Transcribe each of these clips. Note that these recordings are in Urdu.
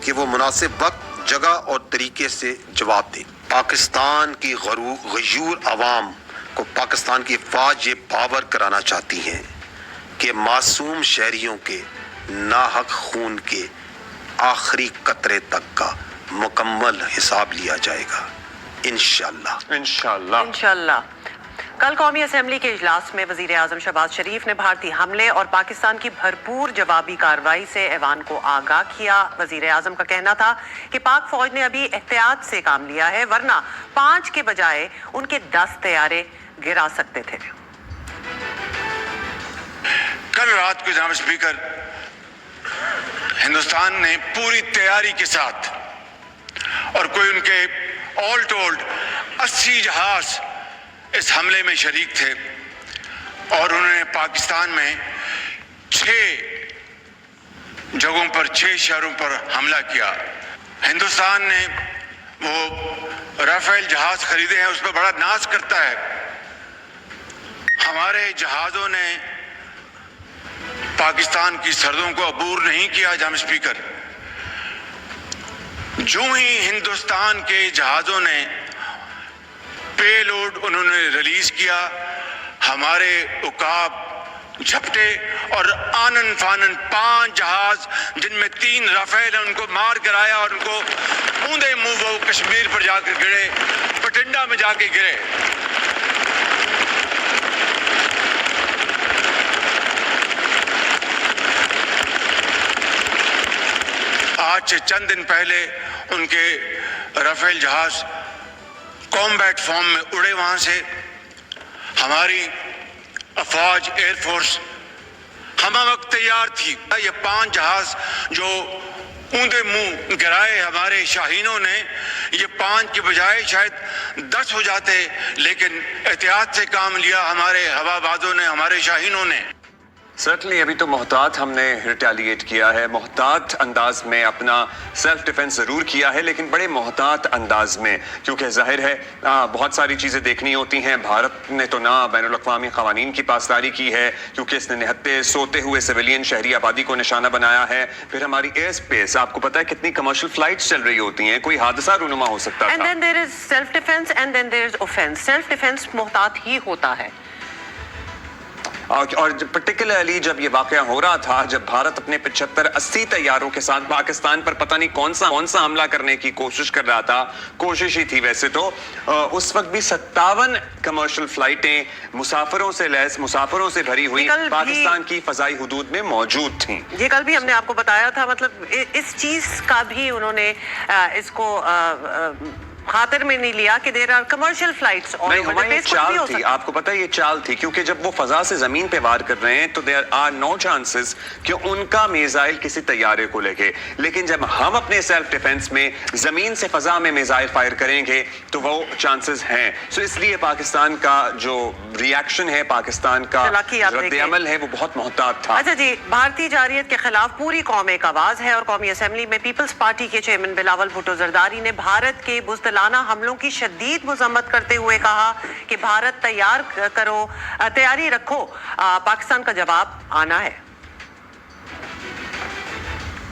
کہ وہ مناسب وقت، جگہ اور طریقے سے جواب دے۔ پاکستان کی غیور عوام کو پاکستان کی فوج یہ باور کرانا چاہتی ہیں کہ معصوم شہریوں کے ناحق خون کے آخری قطرے تک کا مکمل حساب لیا جائے گا، انشاءاللہ۔ کل قومی اسمبلی کے اجلاس میں وزیر اعظم شہباز شریف نے بھارتی حملے اور پاکستان کی بھرپور جوابی کارروائی سے ایوان کو آگاہ کیا۔ وزیر اعظم کا کہنا تھا کہ پاک فوج نے ابھی احتیاط سے کام لیا ہے، ورنہ 5 کے بجائے ان کے 10 طیارے گرا سکتے تھے۔ کل رات کو جناب اسپیکر، ہندوستان نے پوری تیاری کے ساتھ اور کوئی ان کے آل ٹولڈ 80 جہاز اس حملے میں شریک تھے، اور انہوں نے پاکستان میں 6 جگہوں پر 6 شہروں پر حملہ کیا۔ ہندوستان نے وہ رافیل جہاز خریدے ہیں، اس پہ بڑا ناز کرتا ہے۔ ہمارے جہازوں نے پاکستان کی سرحدوں کو عبور نہیں کیا جناب اسپیکر۔ جو ہی ہندوستان کے جہازوں نے پے لوڈ انہوں نے ریلیز کیا، ہمارے عقاب جھپٹے اور آنن فانن 5 جہاز جن میں 3 رافیل ہیں ان کو مار گرایا، اور ان کو اوندے منہ وہ کشمیر پر جا کے گرے، بٹنڈا میں جا کے گرے۔ آج سے چند دن پہلے ان کے رافیل جہاز کامبیٹ فارم میں اڑے، وہاں سے ہماری افواج ایئر فورس ہمہ وقت تیار تھی۔ یہ 5 جہاز جو اوندے منہ گرائے ہمارے شاہینوں نے، یہ 5 کے بجائے شاید 10 ہو جاتے، لیکن احتیاط سے کام لیا ہمارے ہوا بازوں نے، ہمارے شاہینوں نے۔ سرٹنلی ابھی تو محتاط ہم نے ریٹیلیٹ کیا ہے، محتاط انداز میں اپنا سیلف ڈیفنس ضرور کیا ہے، لیکن بڑے محتاط انداز میں، کیونکہ ظاہر ہے بہت ساری چیزیں دیکھنی ہوتی ہیں۔ بھارت نے تو نہ بین الاقوامی قوانین کی پاسداری کی ہے، کیونکہ اس نے نہتے سوتے ہوئے سویلین شہری آبادی کو نشانہ بنایا ہے۔ پھر ہماری ایئر اسپیس، آپ کو پتہ ہے کتنی کمرشل فلائٹس چل رہی ہوتی ہیں، کوئی حادثہ رونما ہو سکتا تھا۔ And then there is self defense and then there is offense. Self defense محتاط ہی ہوتا ہے۔ اور پرٹیکولرلی جب یہ واقعہ ہو رہا تھا، جب بھارت اپنے 75-80 طیاروں کے ساتھ پاکستان پر پتہ نہیں کون سا حملہ کرنے کی کوشش کر رہا تھا، کوشش ہی تھی ویسے تو، اس وقت بھی 57 کمرشل فلائٹیں مسافروں سے لیس، مسافروں سے بھری ہوئی پاکستان کی فضائی حدود میں موجود تھیں۔ یہ کل بھی ہم نے آپ کو بتایا تھا، مطلب اس چیز کا بھی انہوں نے اس کو خاطر میں نہیں لیا کہ دیر آر کمرشل فلائٹس، اور ہماری چال تھی، آپ کو پتہ ہے یہ چال تھی، کیونکہ جب وہ فضا سے زمین پہ وار کر رہے ہیں تو دیر آر نو چانسز کہ ان کا میزائل کسی طیارے کو لگے، لیکن جب ہم اپنے سیلف ڈیفنس میں زمین سے فضا میں میزائل فائر کریں گے تو وہ چانسز ہیں۔ سو اس لیے پاکستان کا جو ری ایکشن ہے، پاکستان کا رد عمل ہے، وہ بہت محتاط تھا۔ اچھا جی، بھارتی جارحیت کے خلاف پوری قوم ایک آواز ہے، اور قومی اسمبلی میں پیپلز پارٹی کے چیئرمین بلاول بھٹو زرداری نے بھارت کے بزدلانہ حملوں کی شدید مذمت کرتے ہوئے کہا کہ بھارت تیاری رکھو، پاکستان کا جواب آنا ہے۔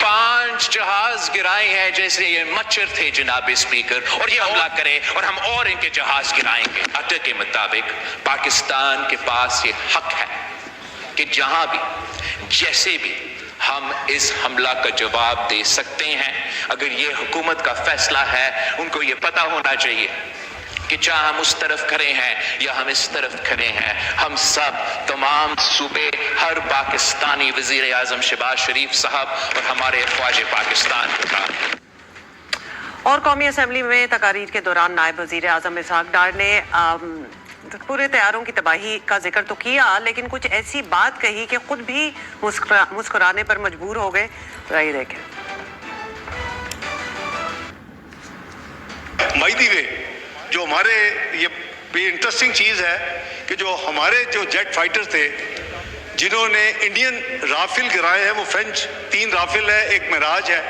5 جہاز گرائے ہیں جیسے یہ مچھر تھے جناب اسپیکر، اور یہ حملہ کرے اور ہم اور ان کے جہاز گرائیں گے۔ عہد کے مطابق پاکستان کے پاس یہ حق ہے کہ جہاں بھی جیسے بھی ہم اس حملہ کا جواب دے سکتے ہیں۔ اگر یہ حکومت کا فیصلہ ہے، ان کو یہ پتہ ہونا چاہیے کہ چاہے ہم اس طرف کھڑے ہیں یا ہم اس طرف کھڑے ہیں، ہم سب تمام صوبے، ہر پاکستانی وزیر اعظم شہباز شریف صاحب اور ہمارے فوج پاکستان کا۔ اور قومی اسمبلی میں تقاریر کے دوران نائب وزیر اعظم اسحاق ڈار نے پورے طیاروں کی تباہی کا ذکر تو کیا، لیکن کچھ ایسی بات کہی کہ خود بھی مسکرانے پر مجبور ہو گئے۔ رہی دیکھیں۔ مائدی وے جو ہمارے یہ انٹرسٹنگ چیز ہے کہ جو ہمارے جو جیٹ فائٹر تھے جنہوں نے انڈین رافل گرائے ہیں، وہ فرینچ 3 رافل ہے، ایک معراج ہے،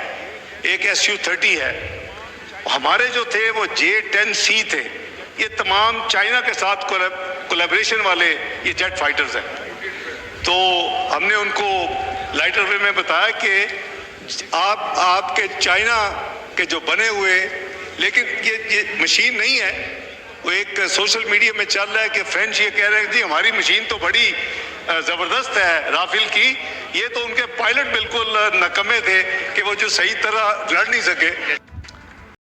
ایک SU-30 ہے۔ ہمارے جو تھے وہ J-10C تھے۔ یہ تمام چائنا کے ساتھ کولیبریشن والے یہ جیٹ فائٹرز ہیں۔ تو ہم نے ان کو لائٹر وے میں بتایا کہ آپ کے چائنا کے جو بنے ہوئے، لیکن یہ مشین نہیں ہے. وہ ایک سوشل میڈیا میں چل رہا ہے کہ فرینچ یہ کہہ رہے ہیں جی ہماری مشین تو بڑی زبردست ہے رافیل کی. یہ تو ان کے پائلٹ بالکل نکمے تھے کہ وہ جو صحیح طرح لڑ نہیں سکے.